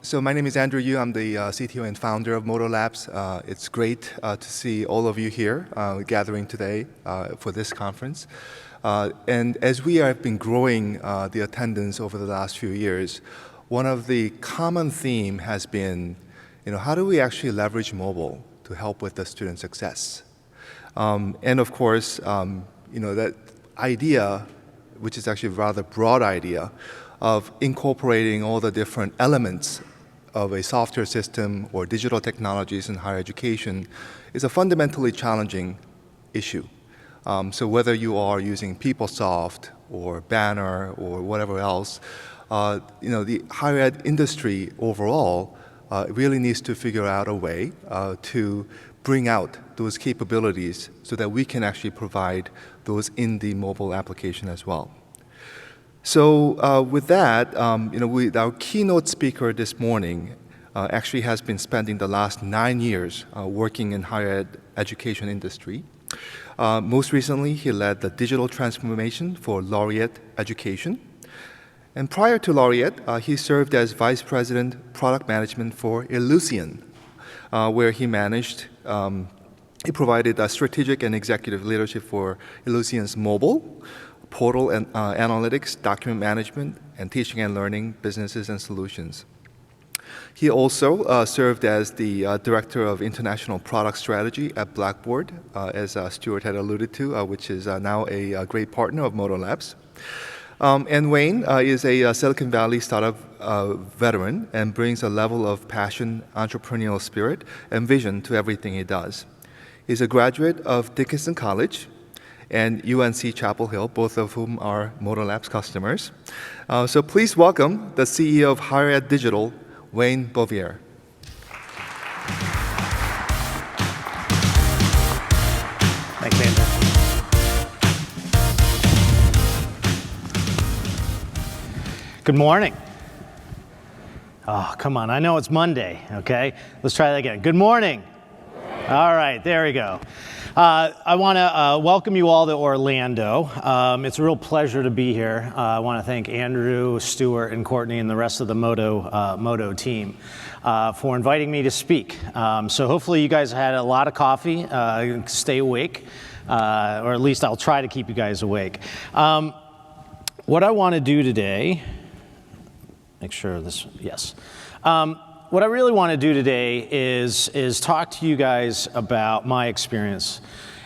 So my name is Andrew Yu. I'm the CTO and founder of Moto Labs. It's great to see all of you here gathering today for this conference. And as we have been growing the attendance over the last few years, one of the common theme has been, how do we actually leverage mobile to help with the student success? And of course, that idea, which is actually a rather broad idea, of incorporating all the different elements of a software system or digital technologies in higher education is a fundamentally challenging issue. So whether you are using PeopleSoft or Banner or whatever else, the higher ed industry overall really needs to figure out a way to bring out those capabilities so that we can actually provide those in the mobile application as well. So with that, our keynote speaker this morning actually has been spending the last 9 years working in higher education industry. Most recently, he led the digital transformation for Laureate Education. And prior to Laureate, he served as Vice President Product Management for Ellucian, where he provided strategic and executive leadership for Ellucian's mobile, portal and analytics, document management, and teaching and learning businesses and solutions. He also served as the Director of International Product Strategy at Blackboard, as Stuart had alluded to, which is now a great partner of Moto Labs. And Wayne is a Silicon Valley startup veteran and brings a level of passion, entrepreneurial spirit, and vision to everything he does. He's a graduate of Dickinson College and UNC Chapel Hill, both of whom are Moto Labs customers. So please welcome the CEO of Higher Ed Digital, Wayne Bovier. Thanks, Andrew. Good morning. Oh, come on, I know it's Monday, okay? Let's try that again. Good morning. All right, there we go. I want to welcome you all to Orlando. It's a real pleasure to be here. I want to thank Andrew, Stuart, and Courtney, and the rest of the Moto team for inviting me to speak. So hopefully you guys had a lot of coffee, stay awake, or at least I'll try to keep you guys awake. What I want to do today, make sure this, yes. What I really want to do today is talk to you guys about my experience.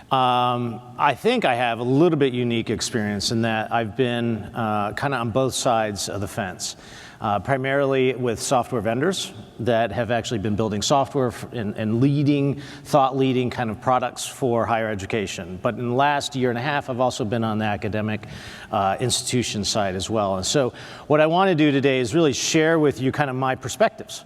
I think I have a little bit unique experience in that I've been kind of on both sides of the fence, primarily with software vendors that have actually been building software and thought-leading kind of products for higher education. But in the last year and a half, I've also been on the academic institution side as well. And so what I want to do today is really share with you kind of my perspectives.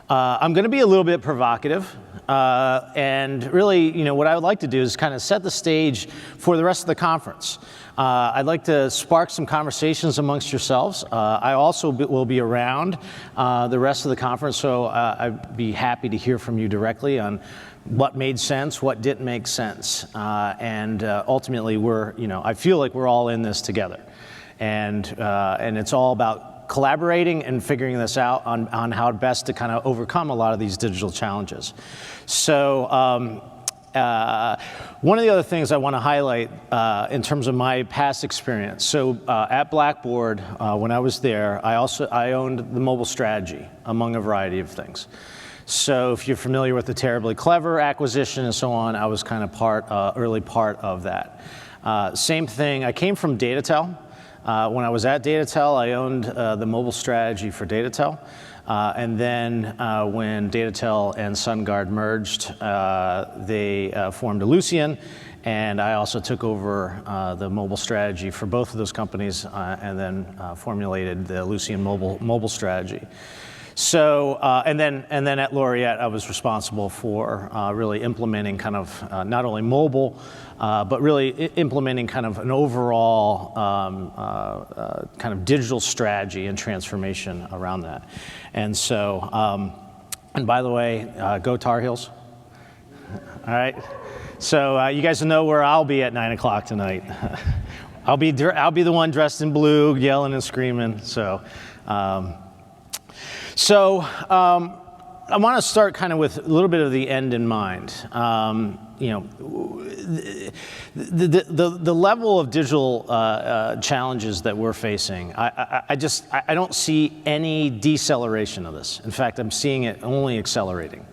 I'm going to be a little bit provocative, and really, what I would like to do is kind of set the stage for the rest of the conference. I'd like to spark some conversations amongst yourselves. I also will be around the rest of the conference, so I'd be happy to hear from you directly on what made sense, what didn't make sense, and ultimately, I feel like we're all in this together, and it's all about collaborating and figuring this out on how best to kind of overcome a lot of these digital challenges. So one of the other things I want to highlight in terms of my past experience, so at Blackboard, when I was there, I owned the mobile strategy, among a variety of things. So if you're familiar with the Terribly Clever acquisition and so on, I was kind of early part of that. Same thing, I came from DataTel. When I was at DataTel, I owned the mobile strategy for DataTel. And then when DataTel and SunGard merged, they formed Ellucian, and I also took over the mobile strategy for both of those companies and then formulated the Ellucian mobile strategy. So, and then at Laureate, I was responsible for really implementing kind of not only mobile, but really implementing kind of an overall kind of digital strategy and transformation around that. And so, and by the way, go Tar Heels. All right. So you guys know where I'll be at 9 o'clock tonight. I'll be the one dressed in blue, yelling and screaming. So. So I want to start kind of with a little bit of the end in mind. You know, the level of digital challenges that we're facing, I don't see any deceleration of this. In fact, I'm seeing it only accelerating.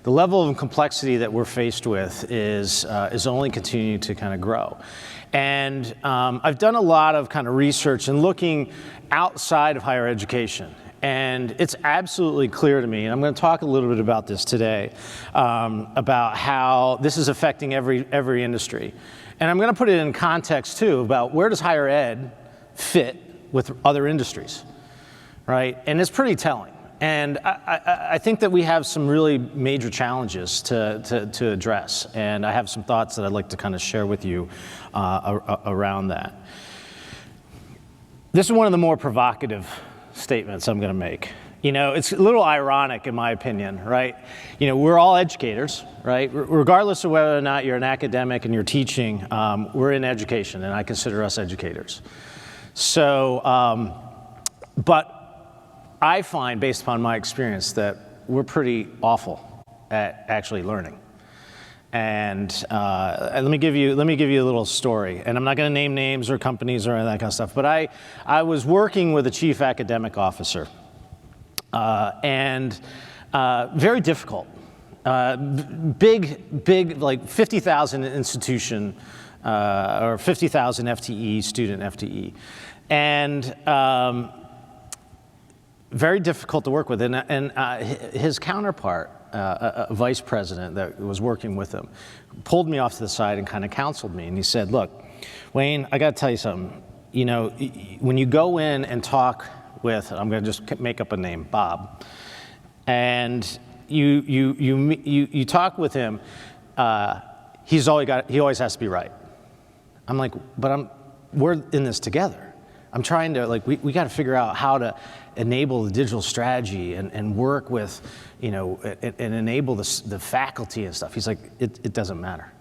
The level of complexity that we're faced with is only continuing to kind of grow. And I've done a lot of kind of research and looking outside of higher education. And it's absolutely clear to me, and I'm going to talk a little bit about this today, about how this is affecting every industry. And I'm going to put it in context, too, about where does higher ed fit with other industries, right? And it's pretty telling. And I think that we have some really major challenges to address. And I have some thoughts that I'd like to kind of share with you around that. This is one of the more provocative statements I'm going to make. You know, it's a little ironic in my opinion, right? You know, we're all educators, right? Regardless of whether or not you're an academic and you're teaching, we're in education, and I consider us educators. So, but I find, based upon my experience, that we're pretty awful at actually learning. And let me give you a little story. And I'm not going to name names or companies or any of that kind of stuff. But I was working with a chief academic officer, and very difficult, big like 50,000 institution or 50,000 FTE student FTE, and very difficult to work with. And his counterpart, a vice president that was working with him, pulled me off to the side and kind of counseled me. And he said, look, Wayne, I got to tell you something. You know, when you go in and talk with, I'm going to just make up a name, Bob, and you talk with him, he always has to be right. I'm like, but we're in this together. I'm trying to, like, we got to figure out how to enable the digital strategy and work with, you know, and enable the faculty and stuff. He's like, it doesn't matter.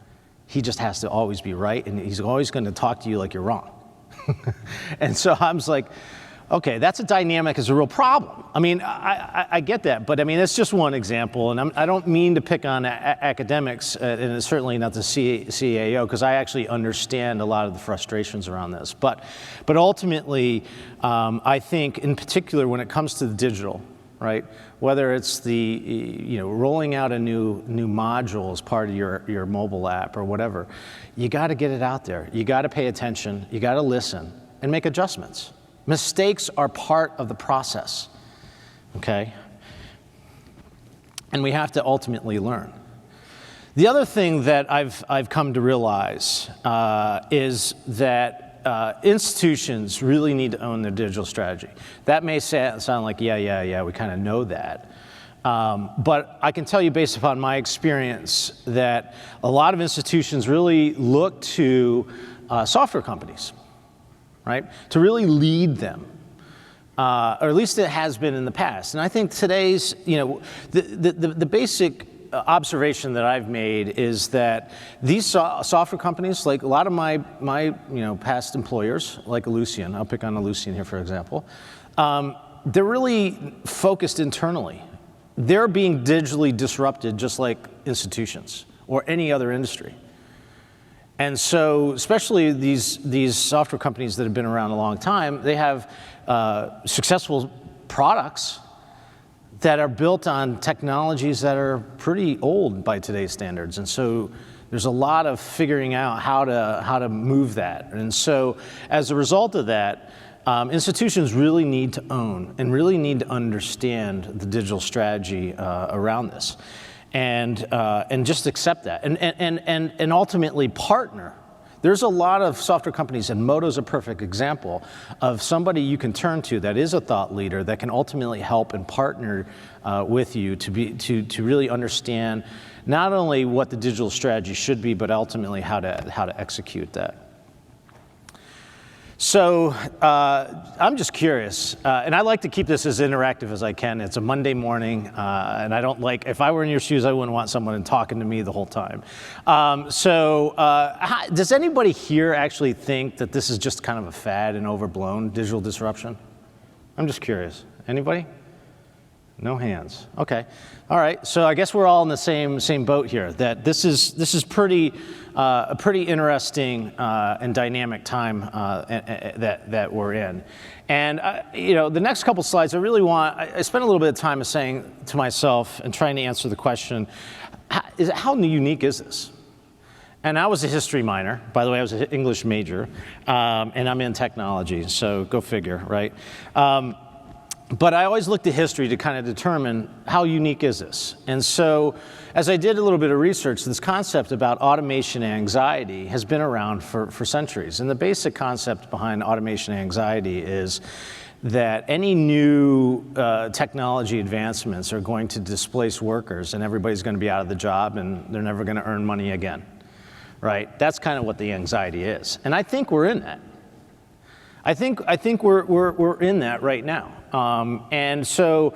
He just has to always be right, and he's always going to talk to you like you're wrong. And so I was like, okay, that's a dynamic, is a real problem. I mean, I get that, but I mean, it's just one example, and I don't mean to pick on academics, and it's certainly not the CAO, because I actually understand a lot of the frustrations around this. But ultimately, I think, in particular, when it comes to the digital, right, whether it's the rolling out a new module as part of your mobile app or whatever, you got to get it out there. You got to pay attention. You got to listen and make adjustments. Mistakes are part of the process, okay? And we have to ultimately learn. The other thing that I've come to realize is that institutions really need to own their digital strategy. That may sound like, yeah, we kind of know that. But I can tell you, based upon my experience, that a lot of institutions really look to software companies, right, to really lead them, or at least it has been in the past. And I think today's, the basic observation that I've made is that these software companies, like a lot of my past employers, like Ellucian, I'll pick on Ellucian here for example, they're really focused internally. They're being digitally disrupted just like institutions or any other industry. And so, especially these software companies that have been around a long time, they have successful products that are built on technologies that are pretty old by today's standards. And so, there's a lot of figuring out how to move that. And so, as a result of that, institutions really need to own and really need to understand the digital strategy around this. And just accept that, and ultimately partner. There's a lot of software companies, and Moto's a perfect example of somebody you can turn to that is a thought leader that can ultimately help and partner with you to really understand not only what the digital strategy should be, but ultimately how to execute that. So I'm just curious, and I like to keep this as interactive as I can. It's a Monday morning, and I don't like, if I were in your shoes, I wouldn't want someone talking to me the whole time. Does anybody here actually think that this is just kind of a fad and overblown digital disruption? I'm just curious. Anybody? No hands. Okay. All right. So I guess we're all in the same boat here. That this is pretty a pretty interesting and dynamic time that we're in. And the next couple slides, I spent a little bit of time saying to myself and trying to answer the question: how unique is this? And I was a history minor. By the way, I was an English major, and I'm in technology. So go figure, right? But I always looked at history to kind of determine how unique is this. And so as I did a little bit of research, this concept about automation anxiety has been around for centuries. And the basic concept behind automation anxiety is that any new technology advancements are going to displace workers, and everybody's going to be out of the job, and they're never going to earn money again, right? That's kind of what the anxiety is. And I think we're in that. I think we're in that right now. And so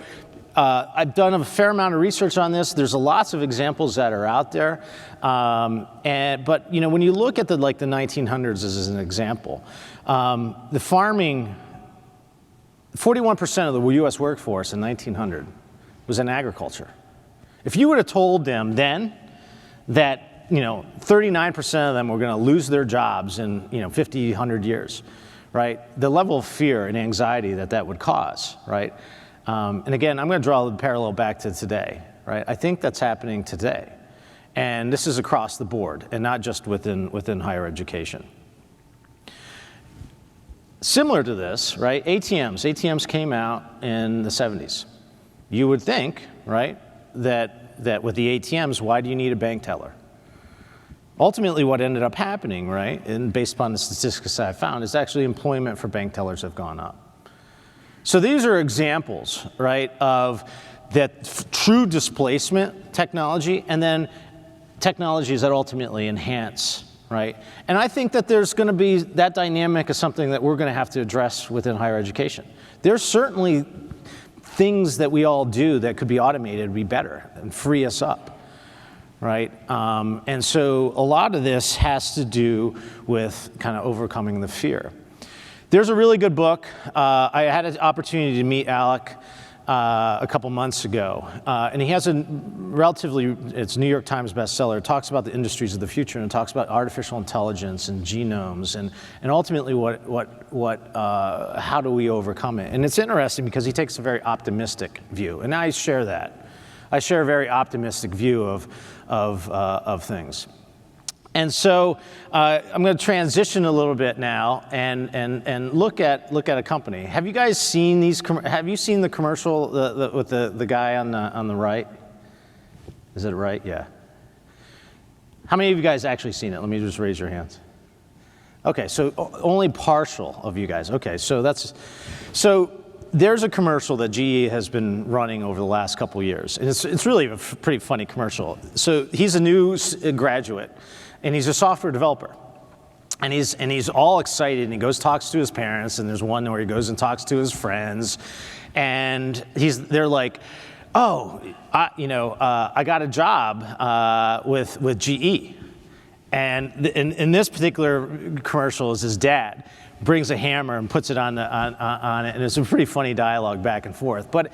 I've done a fair amount of research on this. There's lots of examples that are out there. But when you look at the 1900s as an example, the farming, 41% of the U.S. workforce in 1900 was in agriculture. If you would have told them then that 39% of them were going to lose their jobs in 50, 100 years, right? The level of fear and anxiety that would cause, right? And again, I'm going to draw the parallel back to today, right? I think that's happening today. And this is across the board and not just within higher education. Similar to this, right? ATMs came out in the 70s. You would think, right, that with the ATMs, why do you need a bank teller? Ultimately, what ended up happening, right, and based upon the statistics I found, is actually employment for bank tellers have gone up. So these are examples, right, of that true displacement technology, and then technologies that ultimately enhance, right? And I think that there's going to be that dynamic is something that we're going to have to address within higher education. There's certainly things that we all do that could be automated, be better, and free us up. Right? And so a lot of this has to do with kind of overcoming the fear. There's a really good book. I had an opportunity to meet Alec a couple months ago. And he has it's New York Times bestseller. It talks about the industries of the future, and it talks about artificial intelligence and genomes and ultimately how do we overcome it. And it's interesting because he takes a very optimistic view. And I share that. I share a very optimistic view of things. And so I'm going to transition a little bit now and look at a company. Have you guys seen these? Have you seen the commercial with the guy on the right? Is it right? Yeah. How many of you guys actually seen it? Let me just raise your hands. Okay, so only partial of you guys. Okay, so there's a commercial that GE has been running over the last couple years, and it's really a pretty funny commercial. So he's a new graduate, and he's a software developer, and he's all excited, and he goes talks to his parents, and there's one where he goes and talks to his friends, and they're like, oh, I got a job with GE, and in this particular commercial is his dad brings a hammer and puts it on it, and it's a pretty funny dialogue back and forth. But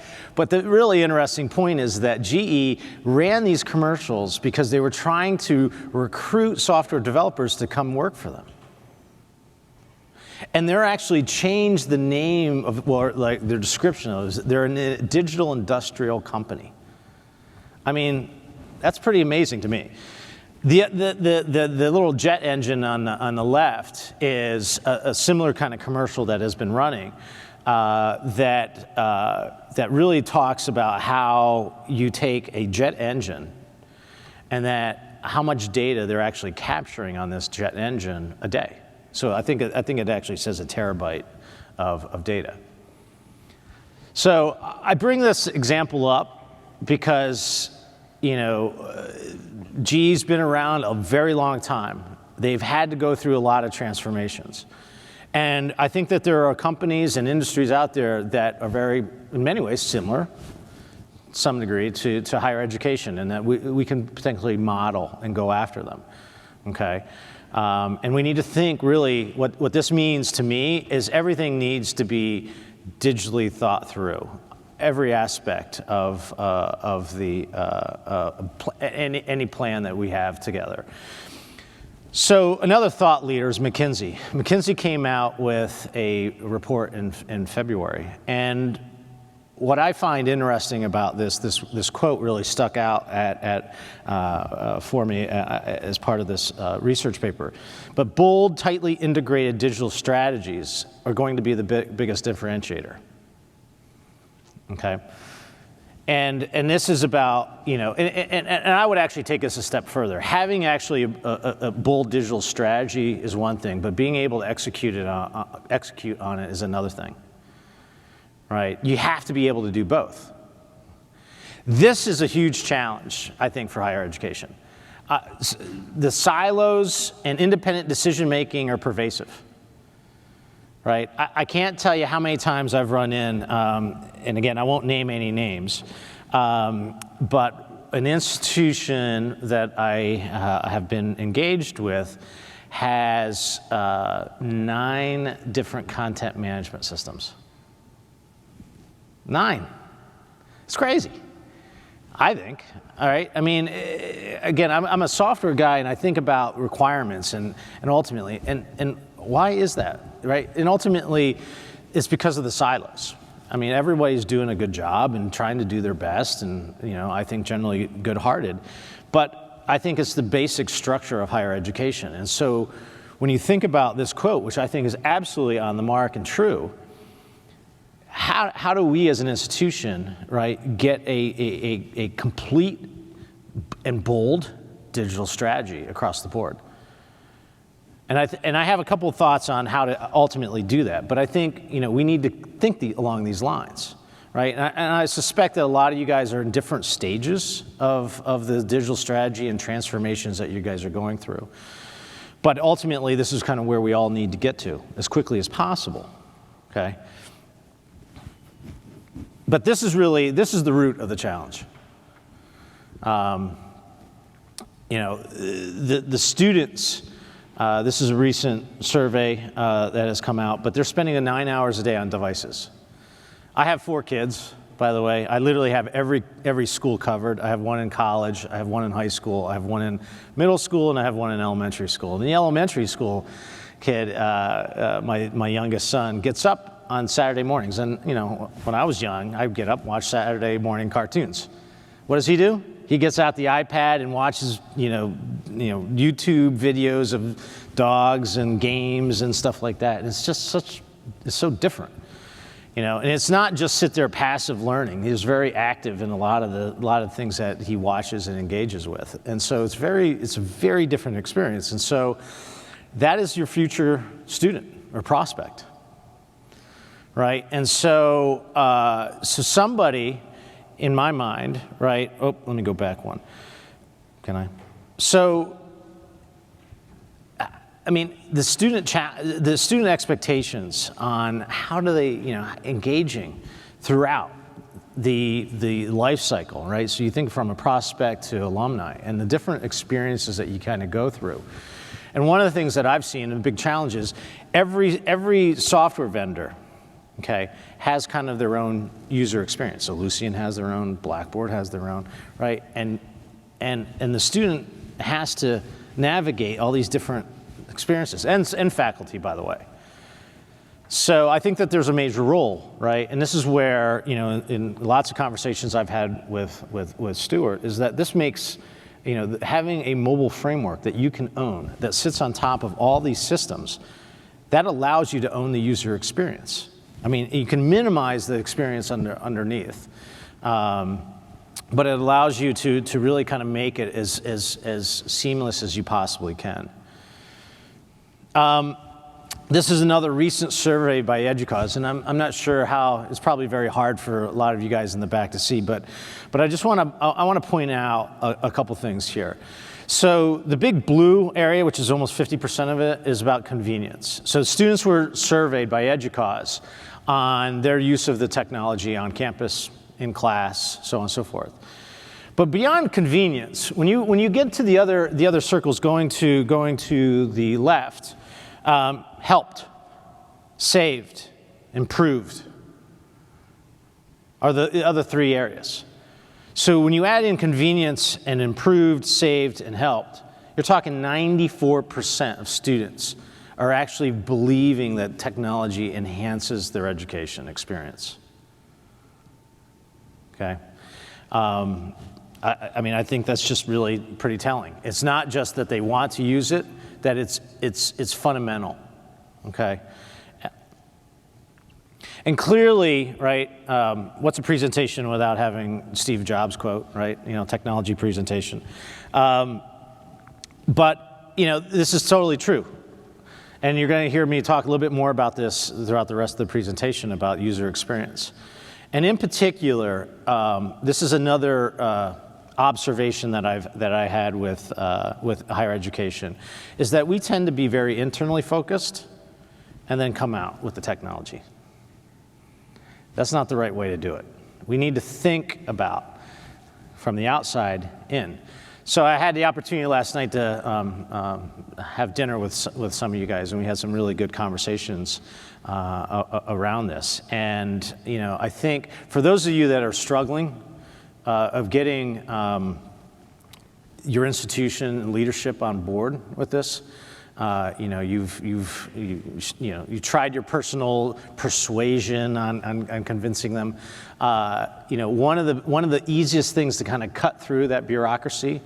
the really interesting point is that GE ran these commercials because they were trying to recruit software developers to come work for them. And they're actually changed the name of, their description of it. They're a digital industrial company. I mean, that's pretty amazing to me. The little jet engine on the left is a similar kind of commercial that has been running that really talks about how you take a jet engine and how much data they're actually capturing on this jet engine a day. So I think it actually says a terabyte of data. So I bring this example up because GE's been around a very long time. They've had to go through a lot of transformations. And I think that there are companies and industries out there that are very, in many ways, similar, to some degree, to higher education, and that we can potentially model and go after them, okay? And we need to think, really, what this means to me is everything needs to be digitally thought through. every aspect of any plan that we have together. So another thought leader is McKinsey. McKinsey came out with a report in February, and what I find interesting about this quote really stuck out for me as part of this research paper. But bold, tightly integrated digital strategies are going to be the biggest differentiator. Okay, and this is about, and I would actually take this a step further. Having actually a bold digital strategy is one thing, but being able to execute on it is another thing. Right? You have to be able to do both. This is a huge challenge, I think, for higher education. The silos and independent decision making are pervasive. Right? I can't tell you how many times I've run in, and again, I won't name any names, but an institution that I have been engaged with has 9 different content management systems. 9. It's crazy, I think. All right. I mean, again, I'm a software guy, and I think about requirements and ultimately, and why is that, right? And ultimately, it's because of the silos. I mean, everybody's doing a good job and trying to do their best, and I think generally good-hearted. But I think it's the basic structure of higher education. And so, when you think about this quote, which I think is absolutely on the mark and true, how do we as an institution, right, get a complete and bold digital strategy across the board? And I have a couple of thoughts on how to ultimately do that, but I think we need to think along these lines, right? And I suspect that a lot of you guys are in different stages of the digital strategy and transformations that you guys are going through. But ultimately, this is kind of where we all need to get to as quickly as possible, okay? But this is the root of the challenge. The students, this is a recent survey that has come out, but they're spending 9 hours a day on devices. I have 4 kids, by the way. I literally have every school covered. I have one in college, I have one in high school, I have one in middle school, and I have one in elementary school. And the elementary school kid, my youngest son, gets up on Saturday mornings. And, when I was young, I'd get up and watch Saturday morning cartoons. What does he do? He gets out the iPad and watches, YouTube videos of dogs and games and stuff like that. And it's just it's so different, and it's not just sit there passive learning. He's very active in a lot of the things that he watches and engages with. And so it's a very different experience. And so that is your future student or prospect. Right, and so somebody, in my mind, right? Oh, let me go back one. Can I? So, I mean, the student expectations on how do they, engaging throughout the life cycle, right? So you think from a prospect to alumni, and the different experiences that you kind of go through. And one of the things that I've seen, and the big challenge is, every software vendor, okay, has kind of their own user experience. So Lucian has their own, Blackboard has their own, right? And the student has to navigate all these different experiences, and faculty, by the way. So I think that there's a major role, right? And this is where, in lots of conversations I've had with Stuart, is that this makes, having a mobile framework that you can own, that sits on top of all these systems, that allows you to own the user experience. I mean, you can minimize the experience underneath, but it allows you to really kind of make it as seamless as you possibly can. This is another recent survey by EDUCAUSE, and I'm not sure how. It's probably very hard for a lot of you guys in the back to see, but I just want to point out a couple things here. So the big blue area, which is almost 50% of it, is about convenience. So students were surveyed by EDUCAUSE on their use of the technology on campus, in class, so on and so forth. But beyond convenience, when you get to the other circles going to the left, helped, saved, improved. are the other three areas. So when you add in convenience and improved, saved, and helped, you're talking 94% of students are actually believing that technology enhances their education experience. Okay? I mean, I think that's just really pretty telling. It's not just that they want to use it, that it's fundamental. Okay? And clearly, right, what's a presentation without having Steve Jobs quote, right? You know, technology presentation. But, you know, this is totally true. And you're going to hear me talk a little bit more about this throughout the rest of the presentation about user experience. And in particular, this is another observation that I had with higher education, is that we tend to be very internally focused and then come out with the technology. That's not the right way to do it. We need to think about from the outside in. So I had the opportunity last night to have dinner with some of you guys, and we had some really good conversations around this. And you know, I think for those of you that are struggling of getting your institution and leadership on board with this, you know, you tried your personal persuasion on convincing them. You know, one of the easiest things to kind of cut through that bureaucracy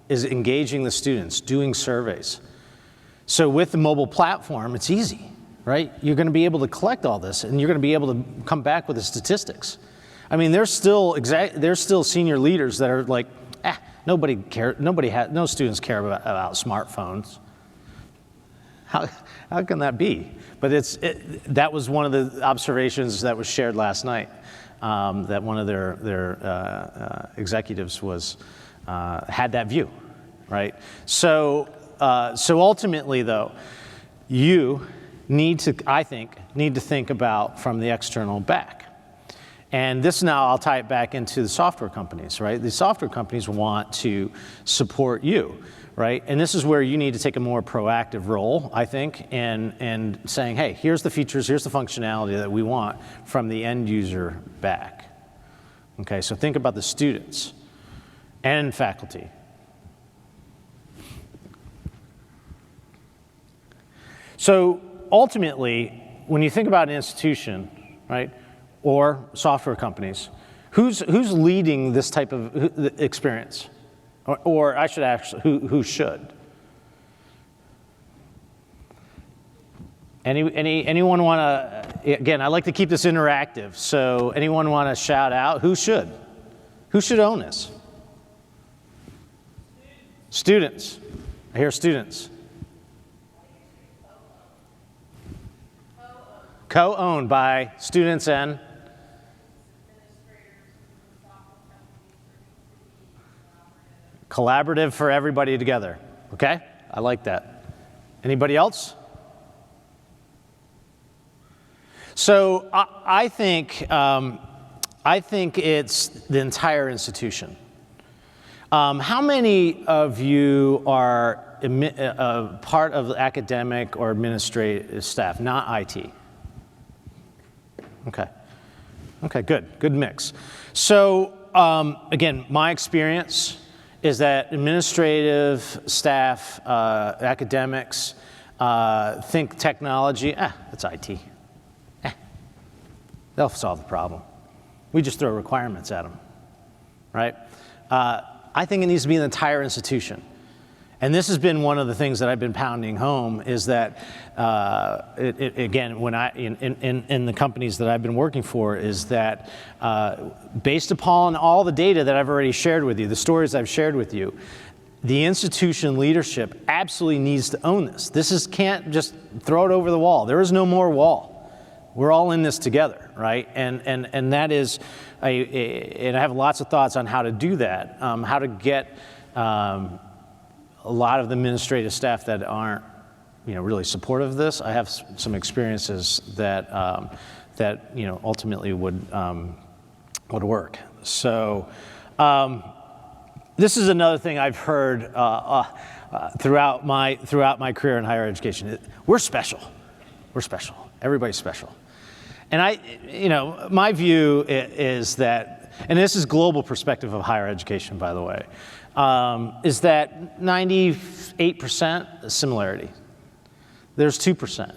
is engaging the students, doing surveys. So with the mobile platform, it's easy, right? You're going to be able to collect all this, and you're going to be able to come back with the statistics. I mean, there's still senior leaders that are like, no students care about smartphones. How can that be? But that was one of the observations that was shared last night, that one of their executives had that view, right? So ultimately, though, you I think, need to think about from the external back. And this now, I'll tie it back into the software companies, right? The software companies want to support you, right? And this is where you need to take a more proactive role, I think, and saying, hey, here's the features, here's the functionality that we want from the end user back. Okay, so think about the students and faculty. So ultimately, when you think about an institution, right, or software companies, who's leading this type of experience? Or I should actually, who should? Anyone want to, again, I like to keep this interactive, so anyone want to shout out, who should? Who should own this? Students. I hear students. Co-owned by students and collaborative for everybody together. Okay? I like that. Anybody else? So I think it's the entire institution. How many of you are part of the academic or administrative staff, not IT? Okay, good mix. So again, my experience is that administrative staff, academics, think technology, it's IT. They'll solve the problem. We just throw requirements at them, right? I think it needs to be an entire institution. And this has been one of the things that I've been pounding home is that, again, when in the companies that I've been working for, is that based upon all the data that I've already shared with you, the stories I've shared with you, the institution leadership absolutely needs to own this. Can't just throw it over the wall. There is no more wall. We're all in this together, right? And that is, and I have lots of thoughts on how to do that, how to get a lot of the administrative staff that aren't, really supportive of this. I have some experiences that ultimately would work. So this is another thing I've heard throughout my career in higher education. We're special. Everybody's special. And my view is that, and this is global perspective of higher education, by the way, is that 98% similarity. There's 2%,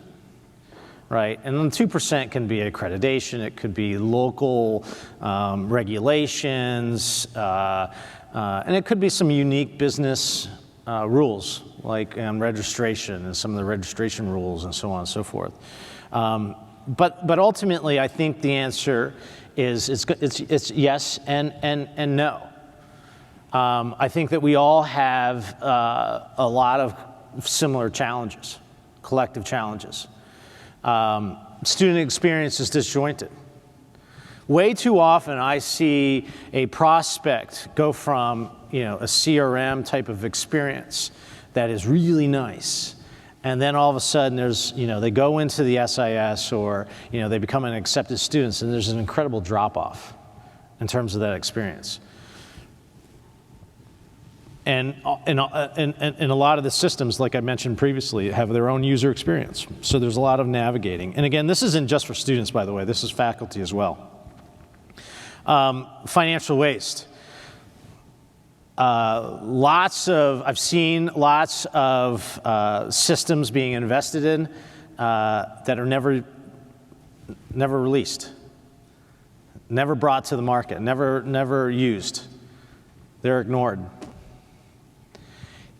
right? And then 2% can be accreditation, it could be local regulations, and it could be some unique business rules, like registration and some of the registration rules and so on and so forth. But ultimately, I think the answer is it's yes and no. I think that we all have a lot of similar challenges, collective challenges. Student experience is disjointed. Way too often I see a prospect go from a CRM type of experience that is really nice, and then all of a sudden there's they go into the SIS, or they become an accepted students, and there's an incredible drop-off in terms of that experience. And a lot of the systems, like I mentioned previously, have their own user experience. So there's a lot of navigating. And again, this isn't just for students, by the way. This is faculty as well. Financial waste. I've seen lots of systems being invested in that are never released, never brought to the market, never used. They're ignored.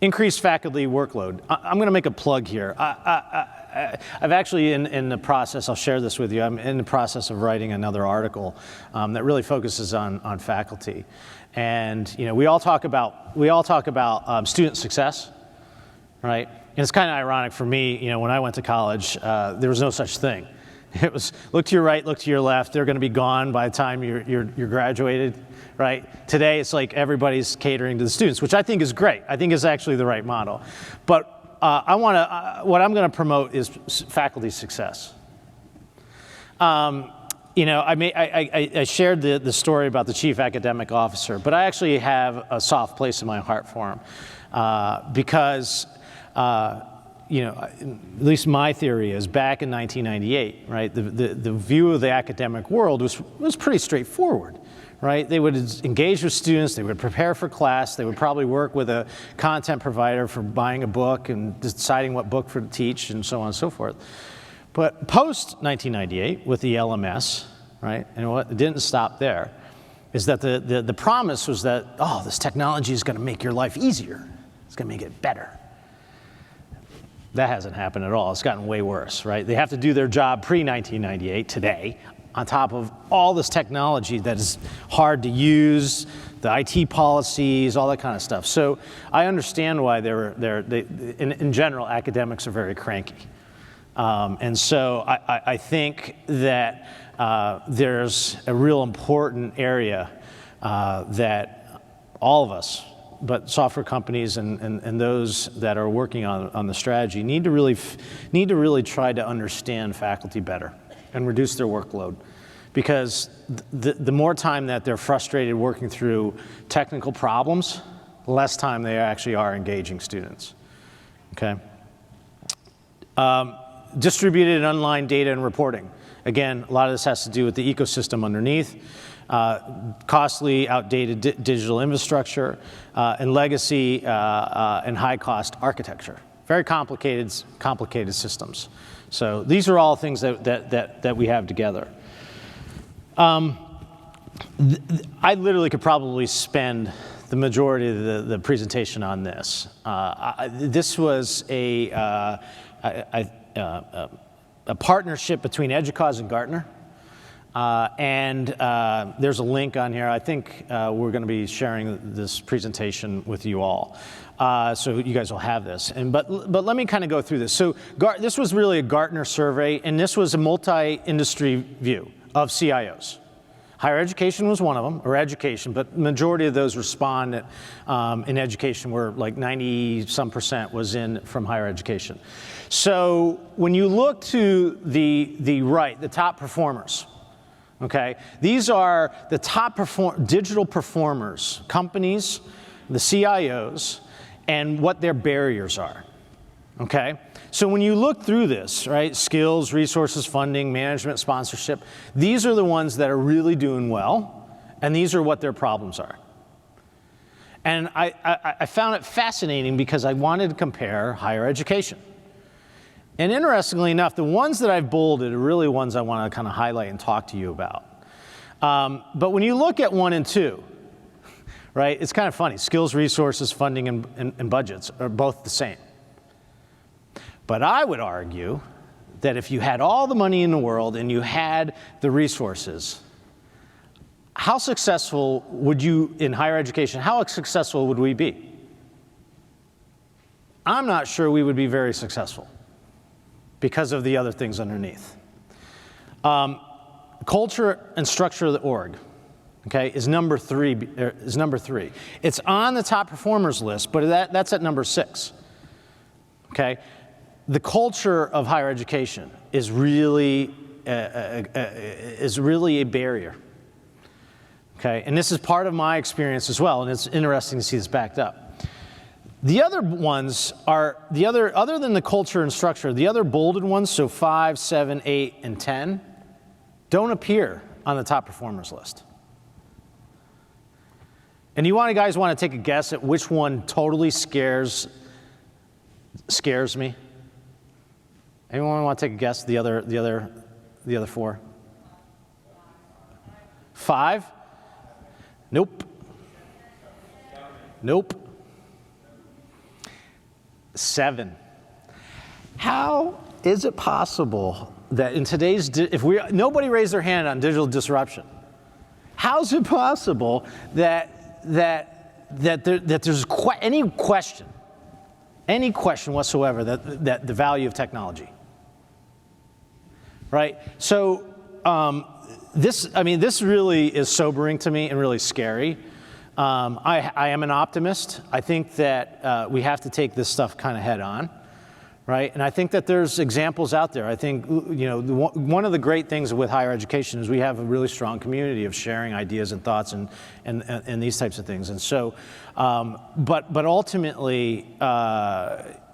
Increased faculty workload. I'm going to make a plug here. I've actually, in the process, I'll share this with you, I'm in the process of writing another article that really focuses on faculty. And we all talk about student success, right? And it's kind of ironic for me, when I went to college, there was no such thing. It was look to your right, look to your left. They're going to be gone by the time you're graduated, right? Today, it's like everybody's catering to the students, which I think is great. I think is actually the right model. But what I'm going to promote is faculty success. I shared the story about the chief academic officer, but I actually have a soft place in my heart for him because. At least my theory is back in 1998, right? The view of the academic world was pretty straightforward, right? They would engage with students, they would prepare for class, they would probably work with a content provider for buying a book and deciding what book to teach and so on and so forth. But post 1998 with the LMS, right? And what didn't stop there is that the promise was that, this technology is going to make your life easier. It's going to make it better. That hasn't happened at all. It's gotten way worse, right? They have to do their job pre-1998 today on top of all this technology that is hard to use, the IT policies, all that kind of stuff. So I understand why in general, academics are very cranky. And so I think that there's a real important area that all of us, but software companies and those that are working on the strategy need to really try to understand faculty better and reduce their workload, because the more time that they're frustrated working through technical problems, the less time they actually are engaging students. Okay. Distributed and online data and reporting. Again, a lot of this has to do with the ecosystem underneath. Costly, outdated digital infrastructure, and legacy and high-cost architecture. Very complicated systems. So these are all things that we have together. I literally could probably spend the majority of the presentation on this. This was a partnership between EDUCAUSE and Gartner. There's a link on here. I think we're going to be sharing this presentation with you all, so you guys will have this. But let me kind of go through this. So this was really a Gartner survey, and this was a multi-industry view of CIOs. Higher education was one of them, or education, but majority of those responded in education were like 90-some% was from higher education. So when you look to the right, the top performers, okay, these are the top digital performers, companies, the CIOs, and what their barriers are. okay? So when you look through this, right, skills, resources, funding, management, sponsorship, these are the ones that are really doing well, and these are what their problems are. And I found it fascinating because I wanted to compare higher education. And interestingly enough, the ones that I've bolded are really ones I want to kind of highlight and talk to you about. But when you look at 1 and 2, right, it's kind of funny. Skills, resources, funding, and budgets are both the same. But I would argue that if you had all the money in the world and you had the resources, how successful would you, in higher education, how successful would we be? I'm not sure we would be very successful because of the other things underneath. Culture and structure of the org, okay, is number 3. It's on the top performers list, but that's at number 6, okay? The culture of higher education is really a barrier. Okay, and this is part of my experience as well, and it's interesting to see this backed up. The other ones are, other than the culture and structure, the other bolded ones, so 5, 7, 8, and 10, don't appear on the top performers list. And you guys want to take a guess at which one totally scares me? Anyone want to take a guess? The other 4? 5? Nope. Nope. 7. How is it possible that in today's, nobody raised their hand on digital disruption? How is it possible that there's any question whatsoever that the value of technology, right? So this really is sobering to me and really scary. I am an optimist. I think that we have to take this stuff kind of head on, right? And I think that there's examples out there. I think, one of the great things with higher education is we have a really strong community of sharing ideas and thoughts and these types of things. And so, but ultimately,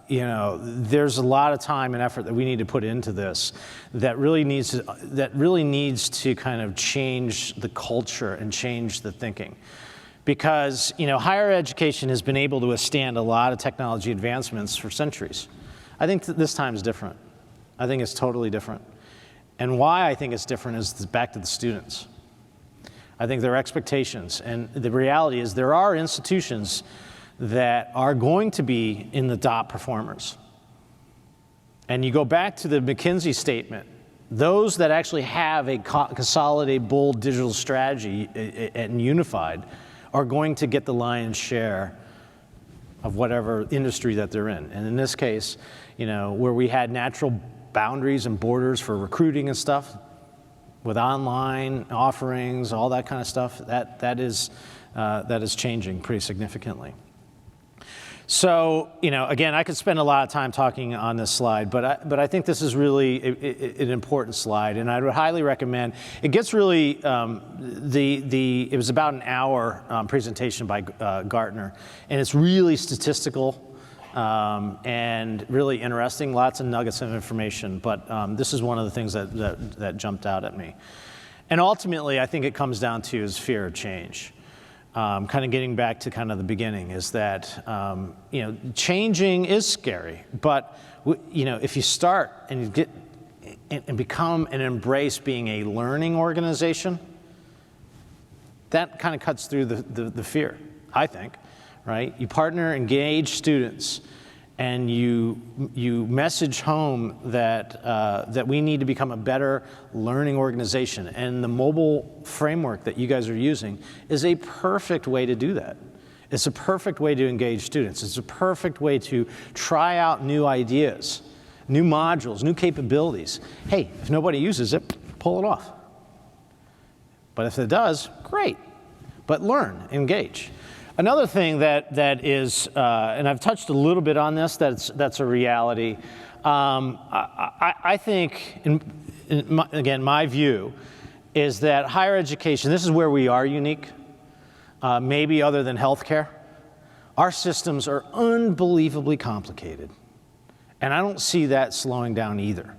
there's a lot of time and effort that we need to put into this that really needs to kind of change the culture and change the thinking. Because, higher education has been able to withstand a lot of technology advancements for centuries. I think that this time is different. I think it's totally different. And why I think it's different is back to the students. I think their expectations, and the reality is there are institutions that are going to be in the top performers. And you go back to the McKinsey statement, those that actually have a consolidated, bold digital strategy and unified are going to get the lion's share of whatever industry that they're in. And in this case, where we had natural boundaries and borders for recruiting and stuff, with online offerings, all that kind of stuff, that is changing pretty significantly. So, again, I could spend a lot of time talking on this slide, but I think this is really an important slide, and I would highly recommend. It gets really it was about an hour presentation by Gartner, and it's really statistical and really interesting. Lots of nuggets of information, but this is one of the things that jumped out at me. And ultimately, I think it comes down to is fear of change. Kind of getting back to kind of the beginning is that, changing is scary, but, if you start and you get and become and embrace being a learning organization, that kind of cuts through the fear, I think, right? You partner, engage students, and you message home that we need to become a better learning organization. And the mobile framework that you guys are using is a perfect way to do that. It's a perfect way to engage students. It's a perfect way to try out new ideas, new modules, new capabilities. Hey, if nobody uses it, pull it off. But if it does, great. But learn, engage. Another thing that is, and I've touched a little bit on this, that's a reality. I think, my view is that higher education, this is where we are unique, maybe other than healthcare. Our systems are unbelievably complicated. And I don't see that slowing down either.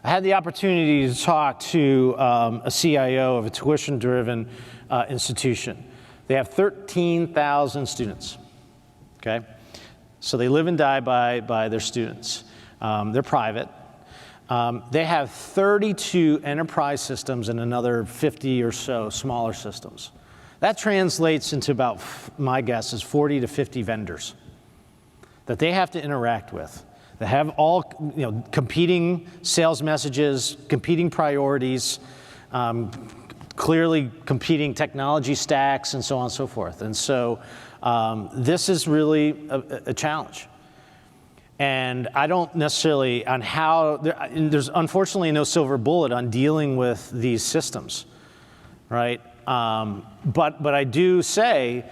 I had the opportunity to talk to a CIO of a tuition-driven institution. They have 13,000 students, okay? So they live and die by their students. They're private. They have 32 enterprise systems and another 50 or so smaller systems. That translates into about, my guess is 40 to 50 vendors that they have to interact with. They have all competing sales messages, competing priorities, clearly competing technology stacks, and so on and so forth. And so this is really a challenge. And I don't necessarily, on how, there's unfortunately no silver bullet on dealing with these systems, right? But I do say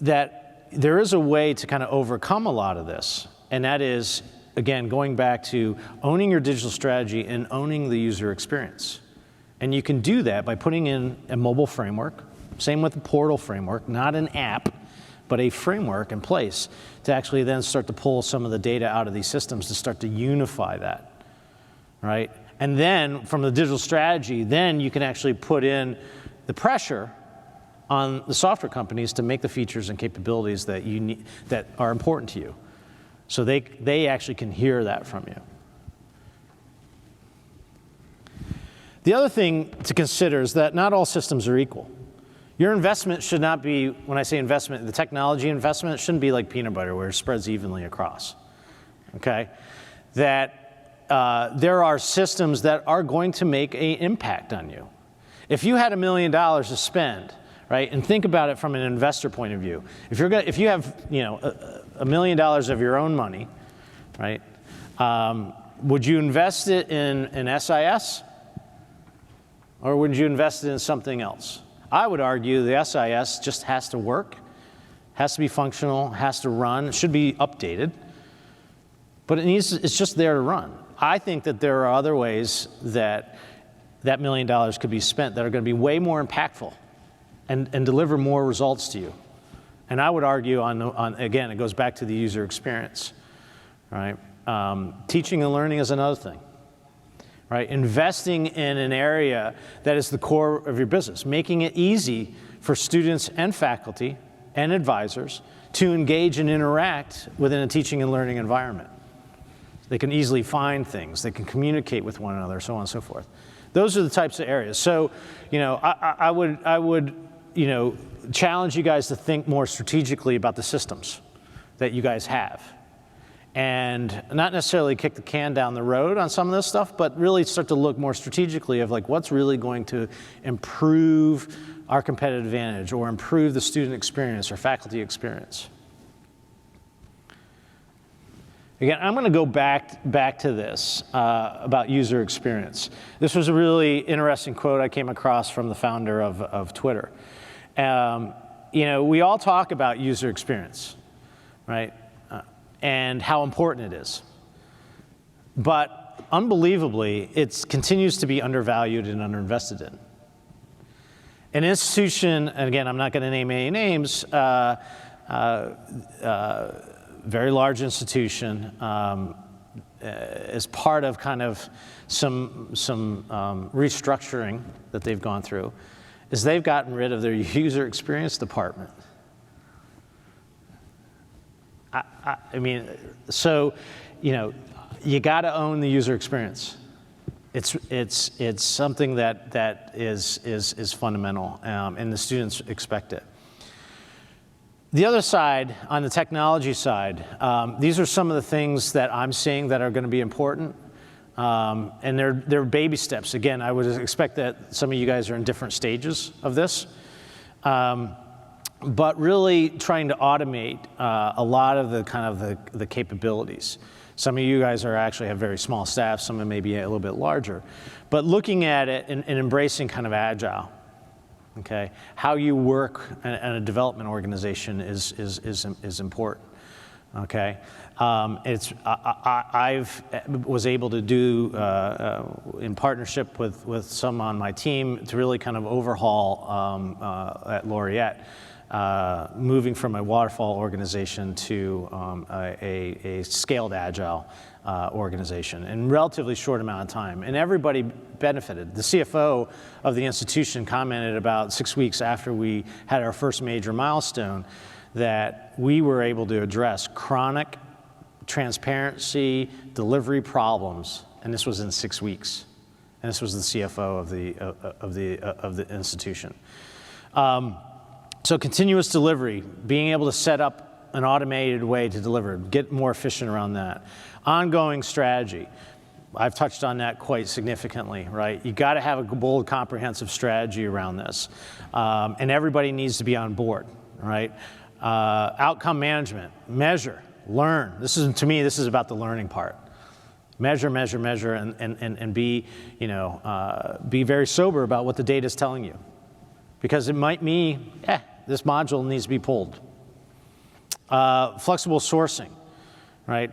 that there is a way to kind of overcome a lot of this. And that is, again, going back to owning your digital strategy and owning the user experience. And you can do that by putting in a mobile framework, same with the portal framework, not an app, but a framework in place to actually then start to pull some of the data out of these systems to start to unify that, right? And then from the digital strategy, then you can actually put in the pressure on the software companies to make the features and capabilities that you need, that are important to you. So they actually can hear that from you. The other thing to consider is that not all systems are equal. Your investment should not be, when I say investment, the technology investment shouldn't be like peanut butter where it spreads evenly across, okay? That there are systems that are going to make an impact on you. If you had $1 million to spend, right, and think about it from an investor point of view. If you have, $1 million of your own money, right, would you invest it in SIS? Or would you invest it in something else? I would argue the SIS just has to work, has to be functional, has to run, it should be updated, but it's just there to run. I think that there are other ways that $1 million could be spent that are going to be way more impactful and deliver more results to you. And I would argue on again, it goes back to the user experience, right? Teaching and learning is another thing. Right? Investing in an area that is the core of your business, making it easy for students and faculty and advisors to engage and interact within a teaching and learning environment. They can easily find things, they can communicate with one another, so on and so forth. Those are the types of areas. So, I would challenge you guys to think more strategically about the systems that you guys have. And not necessarily kick the can down the road on some of this stuff, but really start to look more strategically of like what's really going to improve our competitive advantage or improve the student experience or faculty experience. Again, I'm going to go back to this about user experience. This was a really interesting quote I came across from the founder of Twitter. We all talk about user experience, right? And how important it is. But unbelievably, it continues to be undervalued and underinvested in. An institution, and again, I'm not going to name any names, very large institution, as part of kind of some restructuring that they've gone through, is they've gotten rid of their user experience department. You got to own the user experience. It's something that is fundamental, and the students expect it. The other side, on the technology side, these are some of the things that I'm seeing that are going to be important, and they're baby steps. Again, I would expect that some of you guys are in different stages of this. But really trying to automate a lot of the capabilities. Some of you guys actually have very small staff, some of them may be a little bit larger. But looking at it and embracing kind of agile, okay? How you work in a development organization is important, okay? I was able to do, in partnership with some on my team, to really kind of overhaul at Laureate, moving from a waterfall organization to a scaled agile organization in a relatively short amount of time. And everybody benefited. The CFO of the institution commented about 6 weeks after we had our first major milestone that we were able to address chronic transparency delivery problems, and this was in 6 weeks. And this was the CFO of the institution. So continuous delivery, being able to set up an automated way to deliver, get more efficient around that. Ongoing strategy. I've touched on that quite significantly, right? You got to have a bold, comprehensive strategy around this. And everybody needs to be on board, right? Outcome management, measure, learn. To me, this is about the learning part. Measure, measure, measure, and be, be very sober about what the data is telling you. Because it might mean, this module needs to be pulled. Flexible sourcing, right?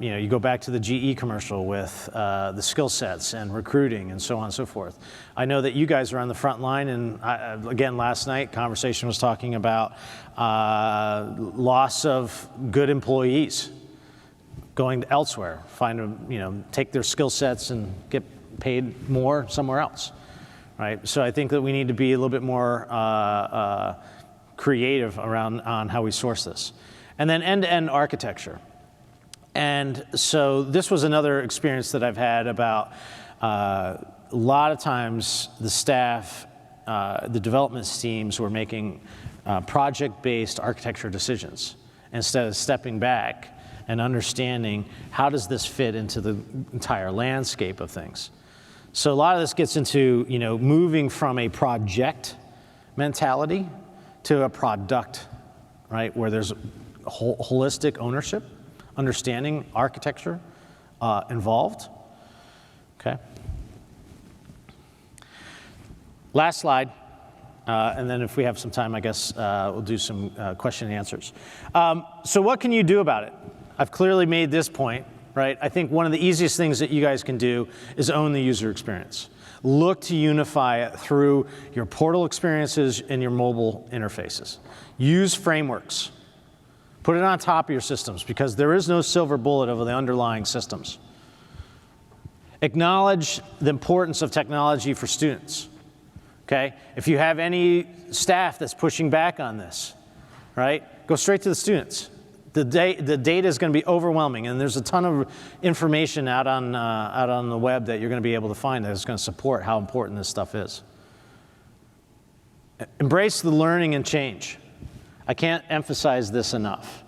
You go back to the GE commercial with the skill sets and recruiting and so on and so forth. I know that you guys are on the front line, and again, last night, conversation was talking about loss of good employees going elsewhere, take their skill sets and get paid more somewhere else, right? So I think that we need to be a little bit more creative on how we source this. And then end-to-end architecture. And so this was another experience that I've had about a lot of times the staff, the development teams were making project-based architecture decisions instead of stepping back and understanding how does this fit into the entire landscape of things. So a lot of this gets into moving from a project mentality to a product, right, where there's holistic ownership, understanding architecture involved. Okay. Last slide, and then if we have some time, I guess we'll do some question and answers. So what can you do about it? I've clearly made this point, right? I think one of the easiest things that you guys can do is own the user experience. Look to unify it through your portal experiences and your mobile interfaces. Use frameworks. Put it on top of your systems because there is no silver bullet over the underlying systems. Acknowledge the importance of technology for students. Okay? If you have any staff that's pushing back on this, right, go straight to the students. The data is going to be overwhelming, and there's a ton of information out on the web that you're going to be able to find that is going to support how important this stuff is. Embrace the learning and change. I can't emphasize this enough.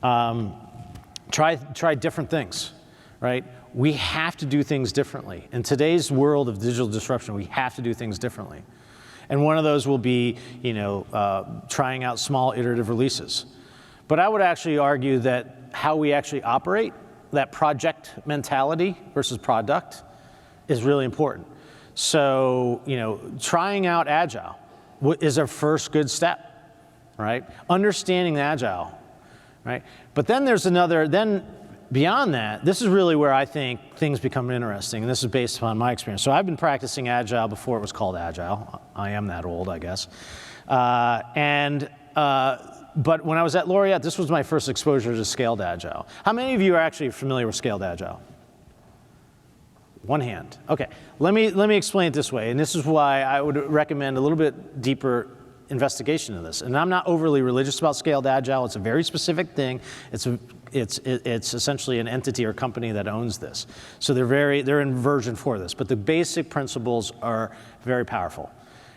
Try different things, right? We have to do things differently. In today's world of digital disruption, we have to do things differently. And one of those will be, trying out small iterative releases. But I would actually argue that how we actually operate, that project mentality versus product, is really important. So, trying out Agile is our first good step, right? Understanding Agile, right? But then there's beyond that, this is really where I think things become interesting, and this is based upon my experience. So I've been practicing Agile before it was called Agile. I am that old, I guess. But when I was at Laureate, this was my first exposure to scaled Agile. How many of you are actually familiar with scaled Agile? One hand. Okay, let me explain it this way, and this is why I would recommend a little bit deeper investigation of this. And I'm not overly religious about scaled Agile. It's a very specific thing. It's essentially an entity or company that owns this. So they're in version 4 of this. But the basic principles are very powerful.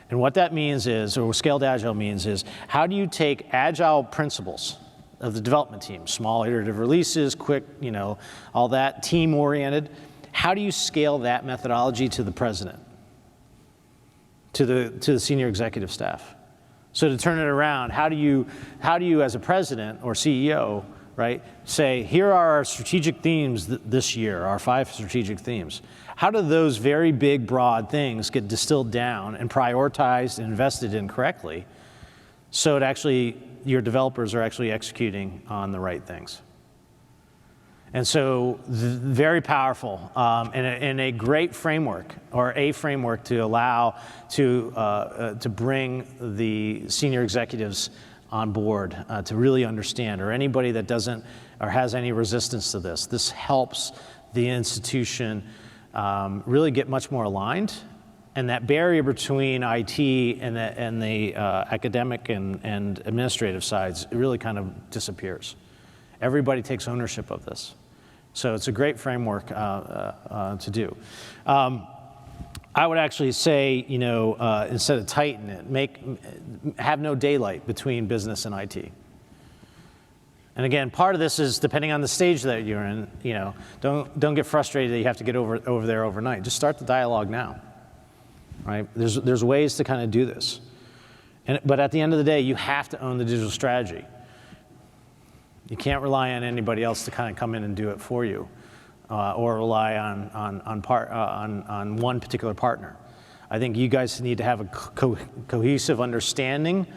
And what that means is, or what scaled Agile means is, how do you take Agile principles of the development team, small iterative releases, quick, all that, team-oriented, how do you scale that methodology to the president, to the senior executive staff? So to turn it around, how do you as a president or CEO, right, say, here are our strategic themes this year, our 5 strategic themes. How do those very big, broad things get distilled down and prioritized and invested in correctly so your developers are actually executing on the right things? And so very powerful, and a great framework, or a framework to allow to bring the senior executives on board to really understand, or anybody that doesn't or has any resistance to this. This helps the institution really get much more aligned, and that barrier between IT and the academic and administrative sides really kind of disappears. Everybody takes ownership of this. So it's a great framework to do. I would actually say, instead of tighten it, have no daylight between business and IT. And again, part of this is depending on the stage that you're in. Don't get frustrated that you have to get over there overnight. Just start the dialogue now. Right? There's ways to kind of do this. But at the end of the day, you have to own the digital strategy. You can't rely on anybody else to kind of come in and do it for you, or rely on one particular partner. I think you guys need to have a cohesive understanding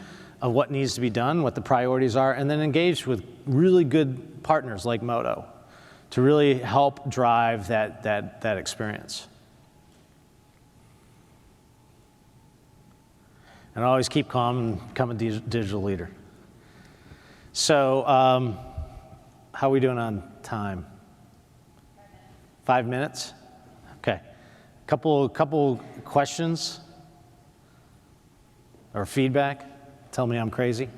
of what needs to be done, what the priorities are, and then engage with really good partners like Moto to really help drive that experience. And always keep calm and become a digital leader. So, how are we doing on time? 5 minutes? Okay. Couple questions or feedback? Tell me I'm crazy.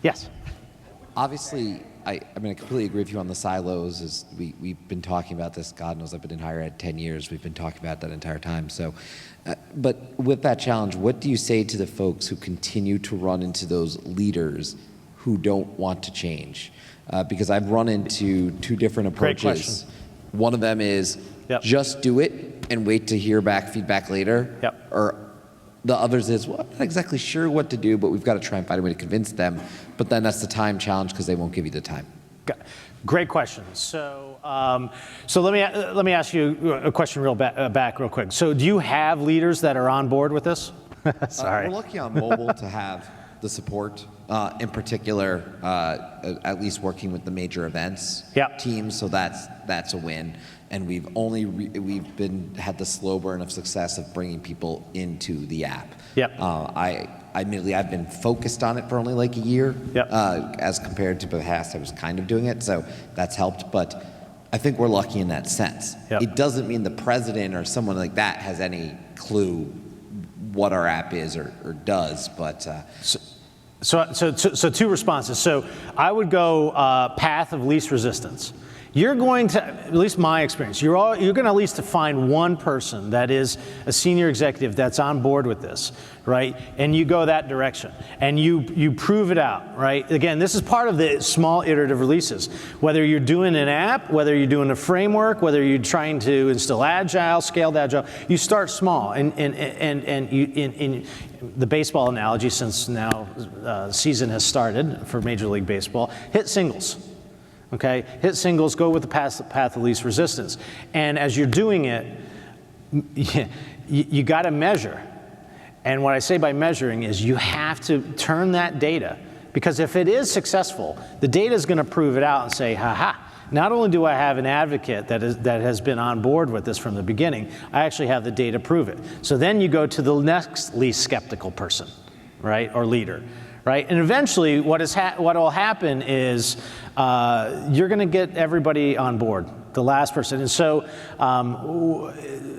Yes. Obviously, I completely agree with you on the silos. As we've been talking about this, God knows I've been in higher ed 10 years. We've been talking about that entire time. So, but with that challenge, what do you say to the folks who continue to run into those leaders who don't want to change? Because I've run into two different approaches. Great question. One of them is just do it and wait to hear back feedback later. Yep. Or the others is, well, I'm not exactly sure what to do, but we've got to try and find a way to convince them. But then that's the time challenge because they won't give you the time. Great question. So, let me ask you a question back real quick. So, do you have leaders that are on board with this? Sorry. We're lucky on mobile to have the support, in particular, at least working with the major events teams. So that's a win. And we've had the slow burn of success of bringing people into the app. Admittedly, I've been focused on it for only like a year, as compared to the past. I was kind of doing it, so that's helped. But I think we're lucky in that sense. It doesn't mean the president or someone like that has any clue what our app is or does, but. So two responses. So I would go path of least resistance. You're going to, at least my experience, you're going to at least to find one person that is a senior executive that's on board with this, right? And you go that direction, and you prove it out, right? Again, this is part of the small iterative releases. Whether you're doing an app, whether you're doing a framework, whether you're trying to instill agile, scaled agile, you start small. And in the baseball analogy, since now season has started for Major League Baseball, hit singles. Okay, hit singles, go with the path of least resistance. And as you're doing it, you got to measure. And what I say by measuring is you have to turn that data, because if it is successful, the data is going to prove it out and say, not only do I have an advocate that has been on board with this from the beginning, I actually have the data prove it. So then you go to the next least skeptical person, right, or leader. Right? And eventually what will happen is you're going to get everybody on board, the last person. And so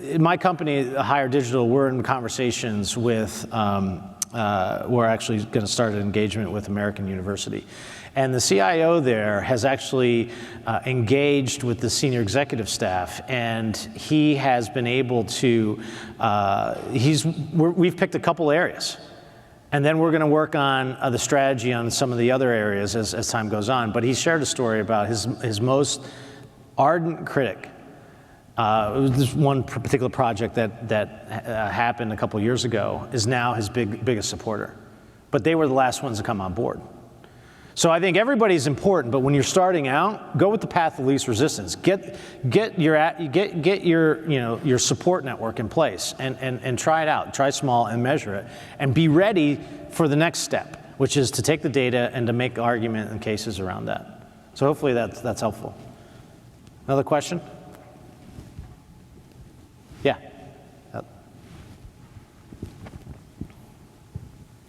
in my company, Higher Digital, we're in conversations with, we're actually going to start an engagement with American University. And the CIO there has actually engaged with the senior executive staff, and he has been able to, we've picked a couple areas. And then we're going to work on the strategy on some of the other areas as time goes on. But he shared a story about his most ardent critic. It was this one particular project that happened a couple years ago is now his biggest supporter. But they were the last ones to come on board. So I think everybody's important, but when you're starting out, go with the path of least resistance. Get your support network in place and try it out. Try small and measure it, and be ready for the next step. which is to take the data and to make argument and cases around that. So hopefully that's helpful. Another question? Yeah.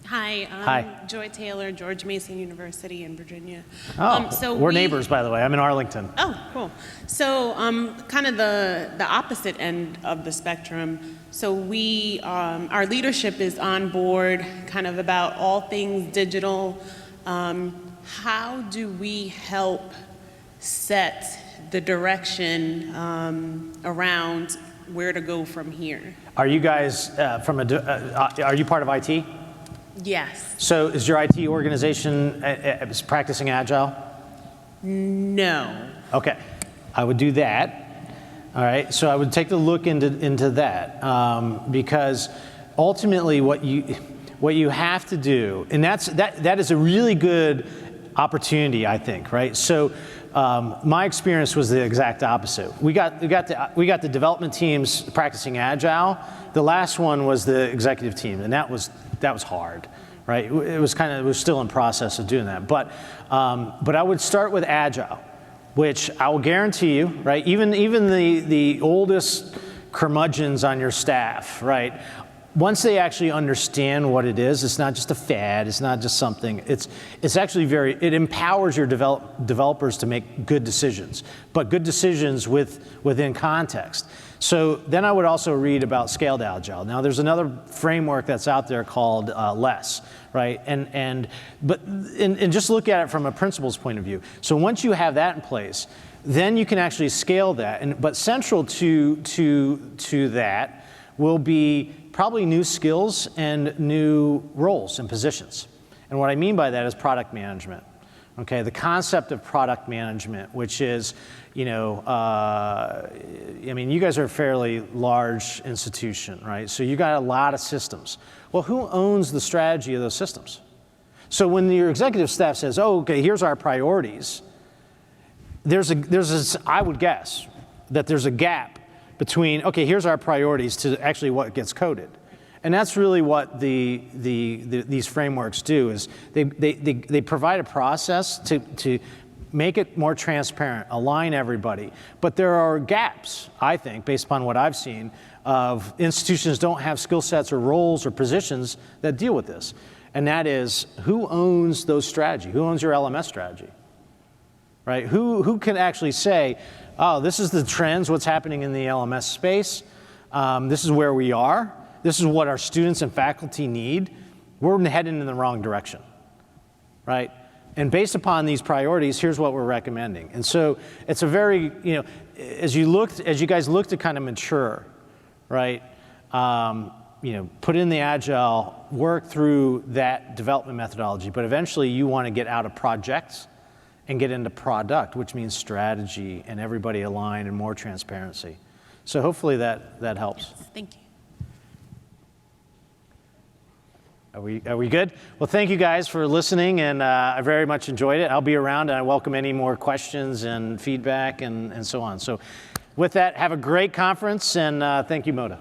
Hi, Hi. Joy Taylor, George Mason University in Virginia. Oh, we're neighbors, by the way. I'm in Arlington. Oh, cool. So kind of the opposite end of the spectrum. So we, our leadership is on board kind of about all things digital. How do we help set the direction around where to go from here? Are you guys are you part of IT? Yes. So is your IT organization practicing Agile? No. Okay, I would do that. All right, so I would take a look into that because ultimately what you have to do, and that is a really good opportunity, I think, right? So my experience was the exact opposite. We got the development teams practicing Agile. The last one was the executive team, and that was hard, right? It was still in process of doing that. But I would start with Agile, which I will guarantee you, right? Even the oldest curmudgeons on your staff, right? Once they actually understand what it is, it's not just a fad, it's not just something, it's actually it empowers your developers to make good decisions, but good decisions within context. So then I would also read about scaled agile. Now there's another framework that's out there called LESS, right? And just look at it from a principles point of view. So once you have that in place, then you can actually scale that. But central to that will be probably new skills and new roles and positions. And what I mean by that is product management. Okay, the concept of product management, which is, I mean, you guys are a fairly large institution, right? So you got a lot of systems. Well, who owns the strategy of those systems? So when your executive staff says, oh, okay, here's our priorities, I would guess that there's a gap between, okay, here's our priorities to actually what gets coded. And that's really what these frameworks do, is they provide a process to make it more transparent, align everybody. But there are gaps, I think, based upon what I've seen, of institutions don't have skill sets or roles or positions that deal with this. And that is, who owns those strategy? Who owns your LMS strategy? Right? Who can actually say, oh, this is the trends, what's happening in the LMS space. This is where we are. This is what our students and faculty need. We're heading in the wrong direction, right? And based upon these priorities, here's what we're recommending. And so it's a very, as you guys look to kind of mature, right? Put in the Agile, work through that development methodology, but eventually you want to get out of projects and get into product, which means strategy and everybody aligned and more transparency. So hopefully that helps. Yes, thank you. Are we good? Well, thank you guys for listening, and I very much enjoyed it. I'll be around, and I welcome any more questions and feedback and so on. So with that, have a great conference, and thank you, Moda.